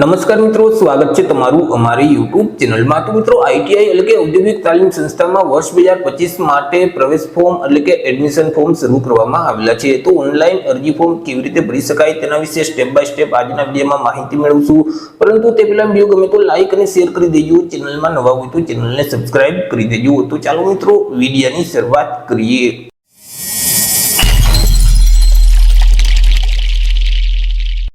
નમસ્કાર મિત્રો, સ્વાગત છે તમારું અમારી YouTube ચેનલમાં। તો મિત્રો આઈટીઆઈ એટલે કે ઔદ્યોગિક તાલીમ સંસ્થામાં વર્ષ 2025 માટે પ્રવેશ ફોર્મ એટલે કે એડમિશન ફોર્મ શરૂ કરવામાં આવેલા છે। તો ઓનલાઈન અરજી ફોર્મ કેવી રીતે ભરી શકાય તેના વિશે સ્ટેપ બાય સ્ટેપ આજના વિડીયોમાં માહિતી મેળવશું। પરંતુ તે પહેલા વિડીયો ગમે તો લાઈક અને શેર કરી દેજો, ચેનલમાં નવા હોય તો ચેનલને સબસ્ક્રાઇબ કરી દેજો। તો ચાલો મિત્રો વિડીયોની શરૂઆત કરીએ।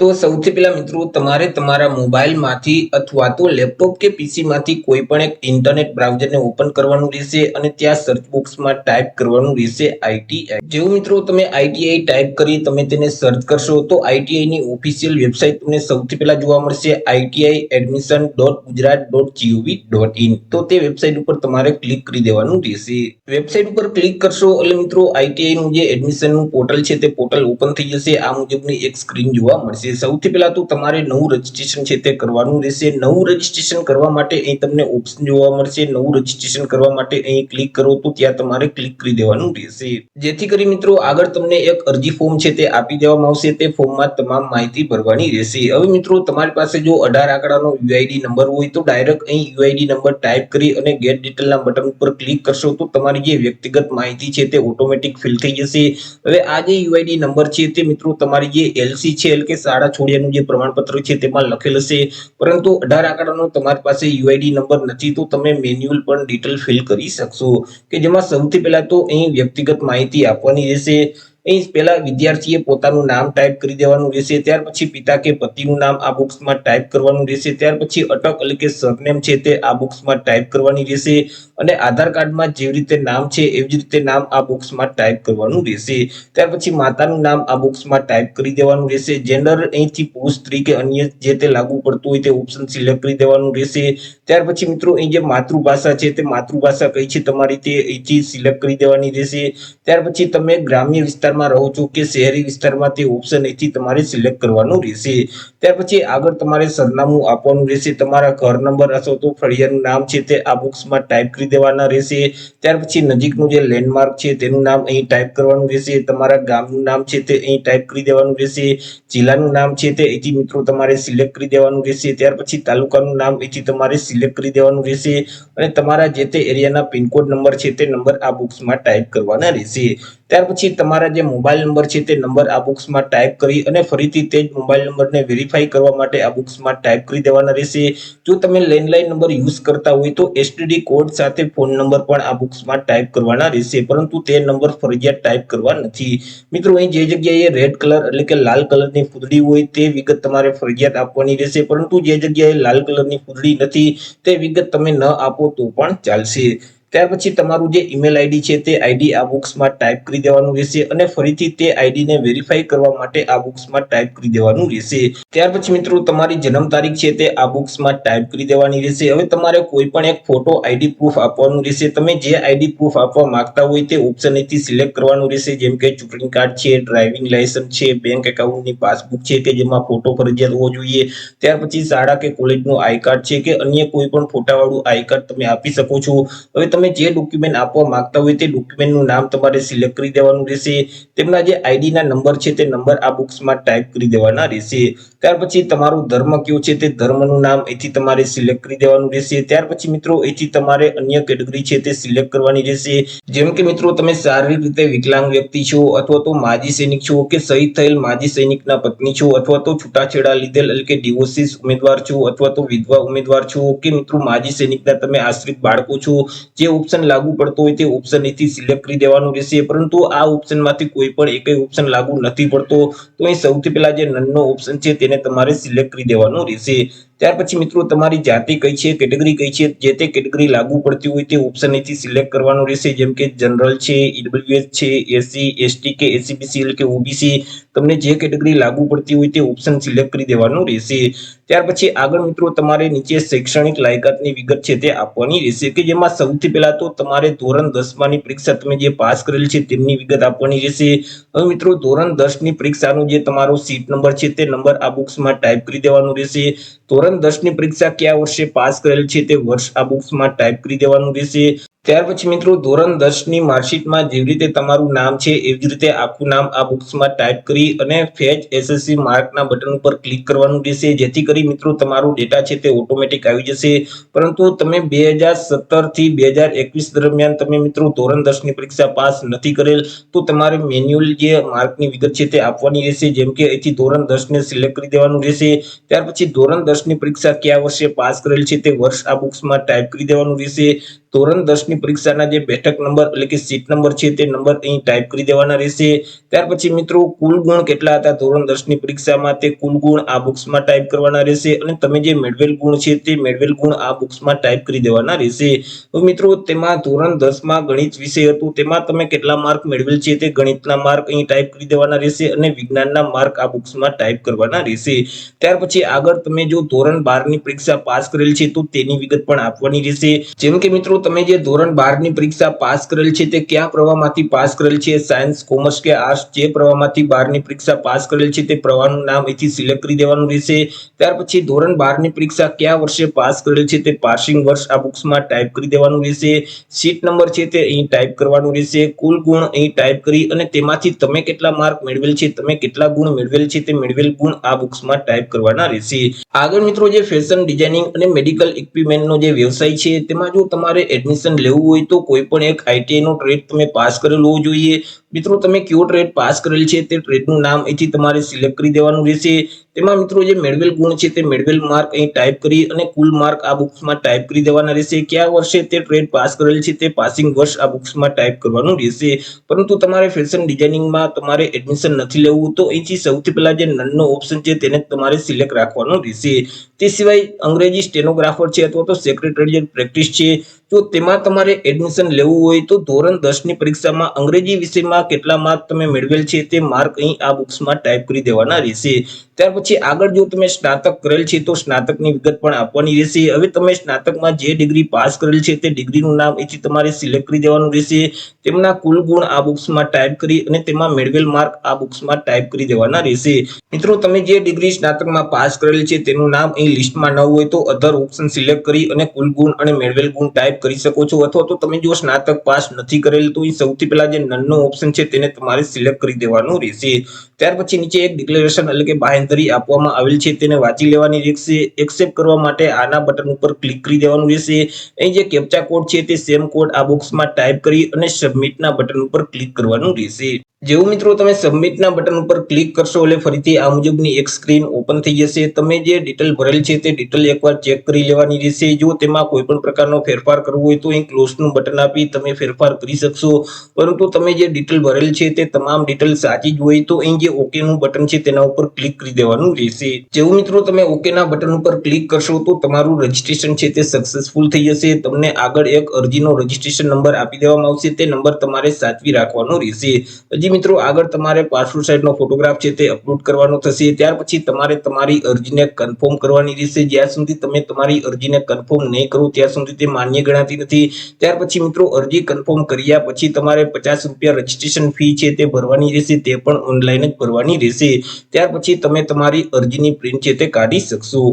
तो સૌથી પહેલા મિત્રો તમારે તમારા મોબાઈલમાંથી અથવા તો લેપટોપ કે પીસીમાંથી કોઈ પણ એક ઇન્ટરનેટ બ્રાઉઝરને ઓપન કરવાનું રહેશે અને ત્યાં સર્ચ બોક્સમાં ટાઈપ કરવાનું રહેશે આઈટીઆઈ। જેવું મિત્રો તમે આઈટીઆઈ ટાઈપ કરી તમે તેને સર્ચ કરશો તો આઈટીઆઈ ની ઓફિશિયલ વેબસાઈટ તમને સૌથી પહેલા જોવા મળશે iitiadmission.gujarat.gov.in। તો તે વેબસાઈટ ઉપર તમારે ક્લિક કરી દેવાનું રહેશે। વેબસાઈટ ઉપર ક્લિક કરશો એટલે મિત્રો આઈટીઆઈ નું જે એડમિશનનું પોર્ટલ છે તે પોર્ટલ ઓપન થઈ જશે। આ મુજબની એક સ્ક્રીન જોવા મળશે। સૌથી પહેલા તો તમારે નવું રજીસ્ટ્રેશન છે તે કરવાનું રહેશે। નવું રજીસ્ટ્રેશન કરવા માટે અહીં તમને ઓપ્શન જોવા મળશે। નવું રજીસ્ટ્રેશન કરવા માટે અહીં ક્લિક કરો તો ત્યાં તમારે ક્લિક કરી દેવાનું રહેશે, જેથી કરી મિત્રો આગળ તમને એક અરજી ફોર્મ છે તે આપી દેવામાં આવશે। તે ફોર્મમાં તમામ માહિતી ભરવાની રહેશે। હવે મિત્રો તમારી પાસે જો 18 આંકડાનો યુઆઈડી નંબર હોય તો ડાયરેક્ટ અહીં યુઆઈડી નંબર ટાઈપ કરી અને ગેટ ડિટેલના બટન ઉપર ક્લિક કરશો તો તમારી જે વ્યક્તિગત માહિતી છે તે ઓટોમેટિક ફિલ થઈ જશે। હવે આ જે યુઆઈડી નંબર છે તે મિત્રો તમારી જે એલસી છે એટલે કે શાળા છોડ્યાનું જે પ્રમાણપત્ર છે તેમાં લખેલ હશે, પરંતુ 18 આંકડાનો તમારી પાસે યુઆઈડી નંબર નથી તો તમે મેન્યુઅલ પણ ડિટેલ ફિલ કરી શકશો, કે જેમાં સૌથી પહેલા તો અહીં વ્યક્તિગત માહિતી આપવાની રહેશે। અહીં પહેલા વિદ્યાર્થીએ પોતાનું નામ ટાઈપ કરી દેવાનું રહેશે, ત્યાર પછી પિતા કે પતિનું નામ આ બોક્સમાં ટાઈપ કરવાનું રહેશે, ત્યાર પછી અટક એટલે કે સરનેમ છે તે આ બોક્સમાં ટાઈપ કરવાની રહેશે અને આધાર કાર્ડમાં જેવી રીતે નામ છે એવી જ રીતે નામ આ બોક્સમાં ટાઈપ કરવાનું રહેશે। ત્યાર પછી માતાનું નામ આ બોક્સમાં ટાઈપ કરી દેવાનું રહેશે। જેન્ડર અહીંથી પુરુષ સ્ત્રી કે અન્ય જે તે લાગુ પડતું હોય તે ઓપ્શન સિલેક્ટ કરી દેવાનું રહેશે। ત્યાર પછી મિત્રો અહીં જે માતૃભાષા છે તે માતૃભાષા કઈ છે તમારી તે અહીંથી સિલેક્ટ કરી દેવાની રહેશે। ત્યાર પછી તમે ગ્રામ્ય વિસ્તારમાં રહો છો કે શહેરી વિસ્તારમાં તે ઓપ્શન અહીંથી તમારે સિલેક્ટ કરવાનું રહેશે। ત્યાર પછી આગળ તમારે સરનામું આપવાનું રહેશે। તમારા ઘર નંબર અથવા તો ફળિયાનું નામ છે તે આ બોક્સમાં ટાઈપ કરી દેવાના રહેશે। ત્યાર પછી નજીકનું જે લેન્ડમાર્ક છે તેનું નામ અહીં ટાઈપ કરવાનું રહેશે। તમારા ગામનું નામ છે તે અહીં ટાઈપ કરી દેવાનું રહેશે। જિલ્લાનું નામ છે તે અહીંથી મિત્રો તમારે સિલેક્ટ કરી દેવાનું રહેશે। ત્યાર પછી તાલુકાનું નામ અહીંથી તમારે સિલેક્ટ કરી દેવાનું રહેશે અને તમારા જે તે એરિયાના પિનકોડ નંબર છે તે નંબર આ બોક્સમાં ટાઈપ કરવાના રહેશે। ત્યાર પછી તમારા જે મોબાઈલ નંબર છે તે નંબર આ બોક્સમાં ટાઈપ કરી અને ફરીથી તે જ મોબાઈલ નંબરને વેરીફાઈ કરવા માટે આ બોક્સમાં ટાઈપ કરી દેવાના રહેશે। જો તમે લેન્ડલાઇન નંબર યુઝ કરતા હોય તો એસટીડી કોડ સાથે ફોન નંબર પણ આ બોક્સમાં ટાઈપ કરવાના રહેશે, પરંતુ તે નંબર ફરજિયાત ટાઈપ કરવા નથી। મિત્રો અહીં જે જગ્યાએ રેડ કલર એટલે કે લાલ કલરની ફૂદડી હોય તે વિગત તમારે ફરજિયાત આપવાની રહેશે, પરંતુ જે જગ્યાએ લાલ કલરની ફૂદડી નથી તે વિગત તમે ન આપો તો પણ ચાલશે। ત્યાર પછી તમારું જે ઈમેલ આઈડી છે તે આઈડી આ બોક્સમાં ટાઈપ કરી દેવાનું રહેશે અને ફરીથી તે આઈડીને વેરીફાઈ કરવા માટે આ બોક્સમાં ટાઈપ કરી દેવાનું રહેશે। ત્યાર પછી મિત્રો તમારી જન્મ તારીખ છે તે આ બોક્સમાં ટાઈપ કરી દેવાની રહેશે। હવે તમારે કોઈ પણ એક ફોટો આઈડી પ્રૂફ આપવાનું રહેશે। તમે જે આઈડી પ્રૂફ આપવા માંગતા હોય તે ઓપ્શન અહીંથી સિલેક્ટ કરવાનું રહેશે, જેમ કે ચૂંટણી કાર્ડ છે, ડ્રાઇવિંગ લાયસન્સ છે, બેંક એકાઉન્ટની પાસબુક છે કે જેમાં ફોટો ફરજિયાત હોવો જોઈએ, ત્યાર પછી શાળા કે કોલેજનું આઈ કાર્ડ છે કે અન્ય કોઈ પણ ફોટાવાળું આઈ કાર્ડ તમે આપી શકો છો। હવે તમે જે ડોક્યુમેન્ટ આપવા માંગતા હોય તે ડોક્યુમેન્ટનું નામ તમારે સિલેક્ટ કરી દેવાનું રહેશે। તેમના જે આઈડીના નંબર છે તે નંબર આ બોક્સમાં ટાઈપ કરી દેવાના રહેશે। ત્યાર પછી તમારો ધર્મ કયો છે તે ધર્મનું નામ અહીંથી તમારે સિલેક્ટ કરી દેવાનું રહેશે। ત્યાર પછી મિત્રો અહીંથી તમારે અન્ય કેટેગરી છે તે સિલેક્ટ કરવાની રહેશે, જેમ કે મિત્રો તમે શારીરિક રીતે વિકલાંગ વ્યક્તિ છો અથવા તો માજી સૈનિક છો કે શહીદ થયેલ માજી સૈનિકના પત્ની છો અથવા તો છૂટાછેડા લીધેલ એટલે કે ડિવોર્સિસ ઉમેદવાર છો અથવા તો વિધવા ઉમેદવાર છો કે મિત્રો માજી સૈનિકના તમે આશ્રિત બાળકો છો, જે ઓપ્શન લાગુ પડતો હોય તે ઓપ્શન અહીંથી સિલેક્ટ કરી દેવાનું રહેશે। પરંતુ આ ઓપ્શનમાંથી કોઈ પણ એક ઓપ્શન લાગુ નથી પડતો તો અહીં સૌથી પહેલા જે નનનો ઓપ્શન છે તેને તમારે સિલેક્ટ કરી દેવાનો રહેશે। ત્યાર પછી મિત્રો તમારી જાતિ કઈ છે, કેટેગરી કઈ છે, જે તે કેટેગરી લાગુ પડતી હોય તે ઓપ્શન અહીંથી સિલેક્ટ કરવાનું રહેશે, જેમ કે જનરલ છે, ઈડબ્લ્યુએસ છે, એસસી એસટી કે એસસીબીસી એટલે કે ઓબીસી, તમને જે કેટેગરી લાગુ પડતી હોય તે ઓપ્શન સિલેક્ટ કરી દેવાનું રહેશે। ત્યાર પછી આગળ મિત્રો તમારે નીચે શૈક્ષણિક લાયકાતની વિગત છે તે આપવાની રહેશે, કે જેમાં સૌથી પહેલા તો તમારે ધોરણ 10 ની પરીક્ષા તમે જે પાસ કરેલ છે તેમની વિગત આપવાની રહેશે। હવે મિત્રો ધોરણ 10 ની પરીક્ષાનો જે તમારો સીટ નંબર છે તે નંબર આ બોક્સમાં ટાઈપ કરી દેવાનો રહેશે। ધોરણ 10 ની પરીક્ષા કયા વર્ષે પાસ કરેલ છે તે વર્ષ આ બોક્સમાં ટાઈપ કરી દેવાનું રહેશે। ત્યાર પછી મિત્રો ધોરણ 10 ની માર્કશીટમાં જેવી રીતે તમારું નામ છે એવી જ રીતે આખું નામ આ બોક્સમાં ટાઈપ કરી અને ફેચ એસએસસી માર્કના બટન ઉપર ક્લિક કરવાનું રહેશે, જેથી કરી મિત્રો તમારું ડેટા છે તે ઓટોમેટિક આવી જશે. પરંતુ તમે 2017 થી 2021 દરમિયાન તમે મિત્રો ધોરણ 10 ની પરીક્ષા પાસ નથી કરેલ તો તમારે મેન્યુઅલ જે માર્કની વિગત છે તે આપવાની રહેશે. જેમ કે અહીંથી ધોરણ 10 ને સિલેક્ટ કરી દેવાનું રહેશે. ત્યાર પછી ધોરણ 10 ની પરીક્ષા કયા વર્ષે પાસ કરેલ છે તે વર્ષ આ બોક્સમાં ટાઈપ કરી દેવાનું રહેશે. ધોરણ 10 ની પરીક્ષાના જે બેઠક નંબર એટલે કે સીટ નંબર છે તે નંબર અહીં ટાઈપ કરી દેવાના રહેશે. ત્યાર પછી મિત્રો કુલ ગુણ કેટલા હતા ધોરણ 10 ની પરીક્ષામાં તે કુલ ગુણ આ બોક્સમાં ટાઈપ કરવાના રહેશે અને તમે જે મેળવેલ ગુણ છે તે મેળવેલ ગુણ આ બોક્સમાં ટાઈપ કરી દેવાના રહેશે. તો મિત્રો તેમાં ધોરણ 10 માં ગણિત વિષય હતું તેમાં તમે કેટલા માર્ક મેળવેલ છે તે ગણિતના માર્ક અહીં ટાઈપ કરી દેવાના રહેશે અને વિજ્ઞાનના માર્ક આ બોક્સમાં ટાઈપ કરવાના રહેશે. ત્યાર પછી આગળ તમે જો ધોરણ 12 ની પરીક્ષા પાસ કરેલ છે તો તેની વિગત પણ આપવાની રહેશે. જેમ કે મિત્રો તમે જે ધોરણ 12 ની પરીક્ષા પાસ કરેલ છે તે કયા પ્રવાહમાંથી પાસ કરેલ છે, સાયન્સ, કોમર્સ કે આર્ટ્સ, જે પ્રવાહમાંથી 12 ની પરીક્ષા પાસ કરેલ છે તે પ્રવાહનું નામ અહીંથી સિલેક્ટ કરી દેવાનું રહેશે. ત્યાર પછી ધોરણ 12 ની પરીક્ષા કયા વર્ષે પાસ કરેલ છે તે પાસિંગ વર્ષ આ બોક્સમાં ટાઈપ કરી દેવાનું રહેશે. સીટ નંબર છે તે અહીં ટાઈપ કરવાનું રહેશે. કુલ ગુણ અહીં ટાઈપ કરી અને તેમાંથી તમે કેટલા માર્ક મેળવેલ છે, તમે કેટલા ગુણ મેળવેલ છે તે મેળવેલ ગુણ આ બોક્સમાં ટાઈપ કરવાના રહેશે. આગળ મિત્રો જે ફેશન ડિઝાઇનિંગ અને મેડિકલ ઇક્વિપમેન્ટનો જે વ્યવસાય છે તેમાં જો તમારે એડમિશન લેવું હોય તો કોઈ પણ એક આઈટીઆઈ નો ટ્રેડ તમે પાસ કરેલો હોવો જોઈએ. મિત્રો તમે કયો ટ્રેડ પાસ કરેલ છે તે ટ્રેડનું નામ અહીંથી તમારે સિલેક્ટ કરી દેવાનું રહેશે. તેમાં મિત્રો જે મેળવેલ ગુણ છે તે મેળવેલ માર્ક અહીં ટાઈપ કરી અને કુલ માર્ક આ બોક્સમાં ટાઈપ કરી દેવાના રહેશે. કયા વર્ષે તે ટ્રેડ પાસ કરેલ છે તે પાસિંગ વર્ષ આ બોક્સમાં ટાઈપ કરવાનું રહેશે. પરંતુ તમારે ફેશન ડિઝાઇનિંગમાં તમારે એડમિશન નથી લેવું તો અહીંથી સૌથી પહેલા જે નનનો ઓપ્શન છે તેને તમારે સિલેક્ટ રાખવાનો રહેશે. તે સિવાય અંગ્રેજી સ્ટેનોગ્રાફર છે અથવા તો સેક્રેટરીયલ પ્રેક્ટિસ છે તો તેમાં તમારે એડમિશન લેવું હોય તો ધોરણ 10 ની પરીક્ષામાં અંગ્રેજી વિષયમાં કેટલા માર્ક તમે મેળવેલ છે તે માર્ક અહીં આ બોક્સમાં ટાઈપ કરી દેવાના રહેશે. ત્યાર પછી આગળ જો તમે સ્નાતક કરેલ છે તો સ્નાતકની વિગત પણ આપવાની રહેશે. હવે તમે સ્નાતકમાં જે ડિગ્રી પાસ કરેલ છે તે ડિગ્રીનું નામ અહીંથી તમારે સિલેક્ટ કરી દેવાનું રહેશે. તેમના કુલ ગુણ આ બોક્સમાં ટાઈપ કરી અને તેમાં મેળવેલ માર્ક આ બોક્સમાં ટાઈપ કરી દેવાના રહેશે. મિત્રો તમે જે ડિગ્રી સ્નાતકમાં પાસ કરેલ છે તેનું નામ અહીં લિસ્ટમાં ન હોય તો અધર ઓપ્શન સિલેક્ટ કરી અને કુલ ગુણ અને મેળવેલ ગુણ ટાઈપ કરી શકો છો. અથવા તો તમે જો સ્નાતક પાસ નથી કરેલ તો અહીં સૌથી પહેલા જે નનનો ઓપ્શન છે તેને તમારે સિલેક્ટ કરી દેવાનું રહેશે. ત્યાર પછી નીચે એક ડિક્લેરેશન એટલે કે બાંહેધરી આપવામાં આવેલ છે તેને વાંચી લેવાની રહેશે. એક્સેપ્ટ કરવા માટે આના બટન ઉપર ક્લિક કરી દેવાનું રહેશે. અહીં જે કેપ્ચા કોડ છે તે સેમ કોડ આ બોક્સમાં ટાઈપ કરી અને સબમિટના બટન ઉપર ક્લિક કરવાનું રહેશે. જેવું મિત્રો તમે સબમિટના બટન ઉપર ક્લિક કરશો એટલે ફરીથી આ મુજબની એક સ્ક્રીન ઓપન થઈ જશે. તમે જે ડિટેલ ભરેલ છે તે ડિટેલ એકવાર ચેક કરી લેવાની રહેશે. જો તેમાં કોઈ પણ પ્રકારનો ફેરફાર કરવો હોય તો અહીં ક્લોઝનું બટન આપી તમે ફેરફાર કરી શકશો. પરંતુ તમે જે ડિટેલ ભરેલ છે તે તમામ ડિટેલ સાચી જ હોય તો અહીં જે ઓકે નું બટન છે તેના ઉપર ક્લિક કરી દેવાનું રહેશે. જેવું મિત્રો તમે ઓકે ના બટન ઉપર ક્લિક કરશો તો તમારું રજીસ્ટ્રેશન છે તે સક્સેસફુલ થઈ જશે. તમને આગળ એક અરજીનો રજીસ્ટ્રેશન નંબર આપી દેવામાં આવશે. તે નંબર તમારે સાચવી રાખવાનો રહેશે. હજી મિત્રો આગળ તમારે પાસપોર્ટ સાઇઝનો ફોટોગ્રાફ છે તે અપલોડ કરવાનો થશે. ત્યાર પછી તમારે તમારી અરજીને કન્ફર્મ કરવાની રહેશે. જ્યાં સુધી તમે તમારી અરજીને કન્ફર્મ નહીં કરો ત્યાં સુધી તે માન્ય ગણાતી નથી. ત્યાર પછી મિત્રો અરજી કન્ફર્મ કર્યા પછી તમારે ₹50 રજીસ્ટ્રેશન ફી છે તે ભરવાની રહેશે. તે પણ ઓનલાઈન જ ભરવાની રહેશે. ત્યાર પછી તમે તમારી અરજીની પ્રિન્ટ છે તે કાઢી શકશો.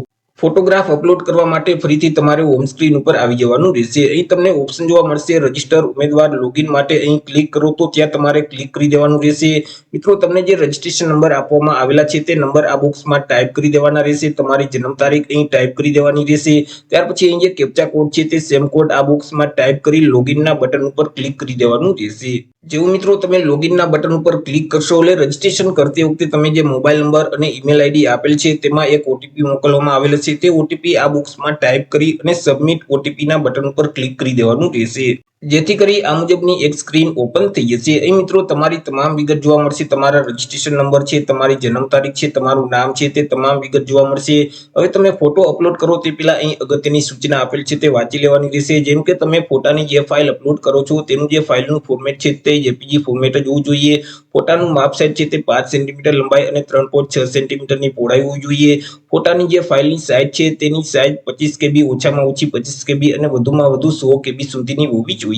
ફોટોગ્રાફ અપલોડ કરવા માટે ફરીથી તમારે હોમ સ્ક્રીન ઉપર આવી જવાનું રહેશે. અહીં તમને ઓપ્શન જોવા મળશે રજીસ્ટર ઉમેદવાર લોગિન માટે. અહીં ક્લિક કરો તો ત્યાં તમારે ક્લિક કરી દેવાનું રહેશે. મિત્રો તમને જે રજીસ્ટ્રેશન નંબર આપવામાં આવેલા છે તે નંબર આ બોક્સમાં ટાઈપ કરી દેવાના રહેશે. તમારી જન્મ તારીખ અહીં ટાઈપ કરી દેવાની રહેશે. ત્યાર પછી અહીં જે કેપ્ચા કોડ છે તે સેમ કોડ આ બોક્સમાં ટાઈપ કરી લોગિનના બટન ઉપર ક્લિક કરી દેવાનું રહેશે. જેવું મિત્રો તમે લોગિનના બટન ઉપર ક્લિક કરશો એટલે રજીસ્ટ્રેશન કરતી વખતે તમે જે મોબાઈલ નંબર અને ઈમેલ આઈડી આપેલ છે તેમાં એક ઓટીપી મોકલવામાં આવેલ છે. તે ઓટીપી આ બોક્સમાં ટાઈપ કરી અને સબમિટ ઓટીપીના બટન ઉપર ક્લિક કરી દેવાનું રહેશે. જેથી કરી આ મુજબની એક સ્ક્રીન ઓપન થઈ જશે. અહીં મિત્રો તમારી તમામ વિગત જોવા મળશે. તમારા રજીસ્ટ્રેશન નંબર છે, તમારી જન્મ તારીખ છે, તમારું નામ છે તે તમામ વિગત જોવા મળશે. હવે તમે ફોટો અપલોડ કરો તે પહેલા અહીં અગત્યની સૂચના આપેલ છે તે વાંચી લેવાની રહેશે. જેમ કે તમે ફોટાની જે ફાઇલ અપલોડ કરો છો તેનું જે ફાઇલનું ફોર્મેટ છે તે જેપીજી ફોર્મેટ જ હોવું જોઈએ. ફોટાનું માપ સાઇઝ છે તે 5 સેન્ટીમીટર લંબાઈ અને 3.6 સેન્ટીમીટરની પહોળાઈ હોવી જોઈએ. ફોટાની જે ફાઇલની સાઇઝ છે તેની સાઇઝ 25 KB ઓછામાં ઓછી 25 KB અને વધુમાં વધુ 100 KB સુધીની હોવી જોઈએ.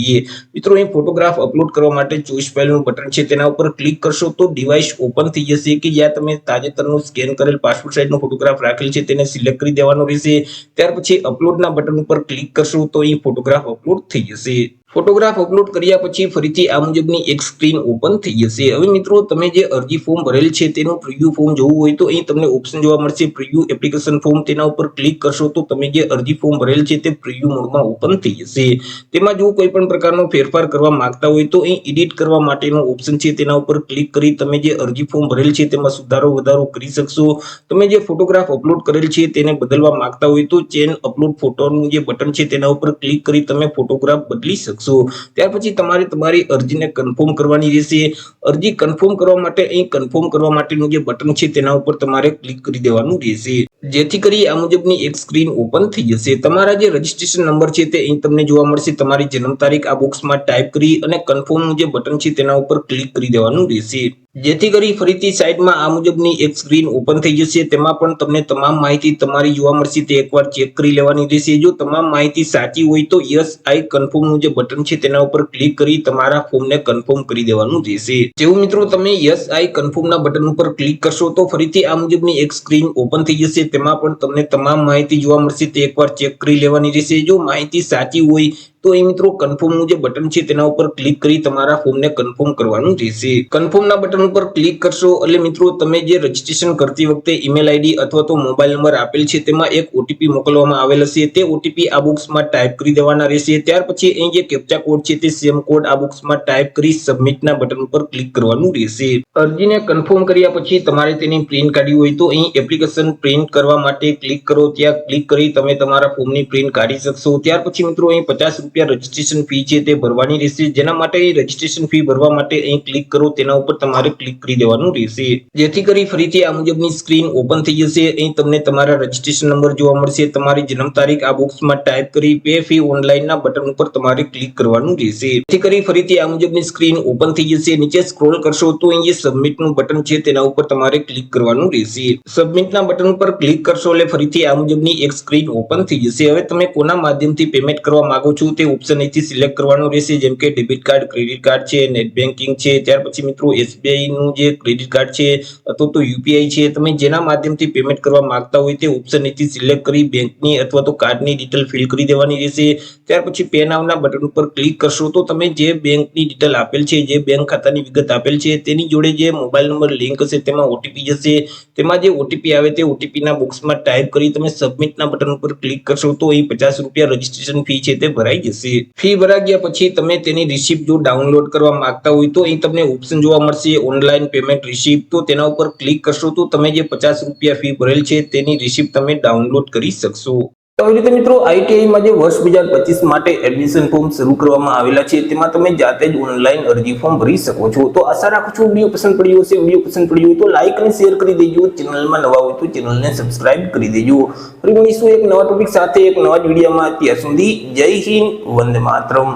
મિત્રો અહીં ફોટોગ્રાફ અપલોડ કરવા માટે ચોઈસ ફાઇલનું બટન છે તેના ઉપર ક્લિક કરશો તો ડિવાઇસ ઓપન થઈ જશે કે જ્યાં તમે તાજેતરનું સ્કેન કરેલ પાસપોર્ટ સાઇઝનો ફોટોગ્રાફ રાખેલ છે તેને સિલેક્ટ કરી દેવાનો રહેશે. ત્યાર પછી અપલોડના બટન ઉપર ક્લિક કરશો તો અહીં ફોટોગ્રાફ અપલોડ થઈ જશે. ફોટોગ્રાફ અપલોડ કર્યા પછી ફરીથી આ મુજબની એક સ્ક્રીન ઓપન થઈ જશે। હવે મિત્રો તમે જે અરજી ફોર્મ ભરેલ છે તેનું પ્રિવ્યુ ફોર્મ જોવું હોય તો અહીં તમને ઓપ્શન જોવા મળશે પ્રિવ્યુ એપ્લિકેશન ફોર્મ, તેના ઉપર ક્લિક કરશો તો તમે જે અરજી ફોર્મ ભરેલ છે તે પ્રિવ્યુ મોડમાં ઓપન થઈ જશે। તેમાં જો કોઈ પણ પ્રકારનો ફેરફાર કરવા માંગતા હોય તો અહીં એડિટ કરવા માટેનો ઓપ્શન છે તેના ઉપર ક્લિક કરી તમે જે અરજી ફોર્મ ભરેલ છે તેમાં સુધારો વધારો કરી શકશો। તમે જે ફોટોગ્રાફ અપલોડ કરેલ છે તેને બદલવા માંગતા હોય તો ચેન્જ અપલોડ ફોટોનું જે બટન છે તેના ઉપર ક્લિક કરી તમે ફોટોગ્રાફ બદલી શકશો। ત્યાર પછી તમારે તમારી અરજીને કન્ફર્મ કરવાની રહેશે। અરજી કન્ફર્મ કરવા માટે અહીં કન્ફર્મ કરવા માટેનું જે બટન છે તેના ઉપર તમારે ક્લિક કરી દેવાનું રહેશે, જેથી કરી આ મુજબની એક સ્ક્રીન ઓપન થઈ જશે। તમારા જે રજીસ્ટ્રેશન નંબર છે તે અહીં તમને જોવા મળશે। તમારી જન્મ તારીખ આ બોક્સમાં ટાઈપ કરી અને કન્ફર્મનું જે બટન છે તેના ઉપર ક્લિક કરી દેવાનું રહેશે, જેથી કરી ફરીથી સાઈડમાં આ મુજબની એક સ્ક્રીન ઓપન થઈ જશે। તેમાં પણ તમને તમામ માહિતી તમારી જોવા મળશે, તે એકવાર ચેક કરી લેવાની રહેશે। જો તમામ માહિતી સાચી હોય તો યસ આઈ કન્ફર્મનું જે બટન છે તેના ઉપર ક્લિક કરી તમારા ફોર્મને કન્ફર્મ કરી દેવાનું રહેશે। જેવું મિત્રો તમે યસ આઈ કન્ફર્મના બટન ઉપર ક્લિક કરશો તો ફરીથી આ મુજબની એક સ્ક્રીન ઓપન થઈ જશે। તેમાં પણ તમને તમામ માહિતી જોવા મળશે, તે એકવાર ચેક કરી લેવાની રહેશે। જો માહિતી સાચી હોય તો એ મિત્રો કન્ફર્મનું જે બટન છે તેના ઉપર ક્લિક કરી તમારા ફોર્મને કન્ફર્મ કરવાનું રહેશે। કન્ફર્મના બટન ઉપર ક્લિક કરશો એટલે મિત્રો તમે જે રજીસ્ટ્રેશન કરતી વખતે ઈમેલ આઈડી અથવા તો મોબાઈલ નંબર આપેલ છે તેમાં એક ઓટીપી મોકલવામાં આવેલ હશે, તે ઓટીપી આ બોક્સમાં ટાઈપ કરી દેવાના રહેશે। ત્યાર પછી અહીં જે કેપ્ચા કોડ છે તે સેમ કોડ આ બોક્સમાં ટાઈપ કરી સબમિટના બટન ઉપર ક્લિક કરવાનું રહેશે। અરજીને કન્ફર્મ કર્યા પછી તમારે તેની પ્રિન્ટ કાઢવી હોય તો અહીં એપ્લિકેશન પ્રિન્ટ કરવા માટે ક્લિક કરો, ત્યાં ક્લિક કરી તમે તમારા ફોર્મની પ્રિન્ટ કાઢી શકશો। ત્યાર પછી મિત્રો અહીં ₹50 રજીસ્ટ્રેશન ફી છે તે ભરવાની રહેશે, જેના માટે રજીસ્ટ્રેશન ફી ભરવા માટે અહીં ક્લિક કરો, તેના ઉપર તમારે ક્લિક કરી દેવાનું રહેશે, જેથી કરી ફરીથી આ મુજબની સ્ક્રીન ઓપન થઈ જશે। અહીં તમને તમારા રજીસ્ટ્રેશન નંબર જોવા મળશે, તમારી જન્મ તારીખ આ બોક્સમાં ટાઈપ કરી પે ફી ઓનલાઈનના બટન ઉપર તમારે ક્લિક કરવાનું રહેશે, જેથી કરી ફરીથી આ મુજબની સ્ક્રીન ઓપન થઈ જશે। નીચે સ્ક્રોલ કરશો તો અહીં જે સબમિટનું બટન છે તેના ઉપર તમારે ક્લિક કરવાનું રહેશે। સબમિટના બટન ઉપર ક્લિક કરશો એટલે ફરીથી આ મુજબની એક સ્ક્રીન ઓપન થઈ જશે। હવે તમે કોના માધ્યમથી પેમેન્ટ કરવા માંગો છો તે ઓપ્શન અહીંથી સિલેક્ટ કરવાનો રહેશે, જેમ કે ડેબિટ કાર્ડ, ક્રેડિટ કાર્ડ છે, નેટ બેન્કિંગ છે, ત્યાર પછી મિત્રો એસબીઆઈ નું જે ક્રેડિટ કાર્ડ છે અથવા તો યુપીઆઈ છે, તમે જેના માધ્યમથી પેમેન્ટ કરવા માંગતા હોય તે ઓપ્શન અહીંથી સિલેક્ટ કરી બેંકની અથવા તો કાર્ડની ડિટેલ ફિલ કરી દેવાની રહેશે। ત્યાર પછી પે નાવના બટન ઉપર ક્લિક કરશો તો તમે જે બેંકની ડિટેલ આપેલ છે, જે બેંક ખાતાની વિગત આપેલ છે તેની જોડે જે મોબાઈલ નંબર લિંક હશે તેમાં ઓટીપી જશે, તેમાં જે ઓટીપી આવે તે ઓટીપીના બોક્સમાં ટાઈપ કરી તમે સબમિટના બટન ઉપર ક્લિક કરશો તો અહીં ₹50 રજીસ્ટ્રેશન ફી છે તે ભરાઈ જશે। ફી ભરાઈ ગયા પછી તમે તેની રિસિપ્ટ જો ડાઉનલોડ કરવા માંગતા હોય તો અહીં તમને ઓપ્શન જોવા મળશે ઓનલાઈન પેમેન્ટ રિસિપ્ટ, તો તેના ઉપર ક્લિક કરશો તો તમે જે ₹50 ફી ભરેલ છે તેની રિસિપ્ટ તમે ડાઉનલોડ કરી શકશો। તો આવી રીતે મિત્રો આઈટીઆઈમાં જે વર્ષ 2025 માટે એડમિશન ફોર્મ શરૂ કરવામાં આવેલા છે તેમાં તમે જાતે જ ઓનલાઈન અરજી ફોર્મ ભરી શકો છો। તો આશા રાખું છું વિડીયો પસંદ પડ્યો હશે। વિડીયો પસંદ પડ્યો હોય તો લાઈક અને શેર કરી દેજો, ચેનલમાં નવા હોય તો ચેનલને સબસ્ક્રાઇબ કરી દેજો। ફરી મળીશું એક નવા ટોપિક સાથે એક નવા જ વિડીયોમાં। ત્યાં સુધી જય હિન્દ, વંદે માતરમ।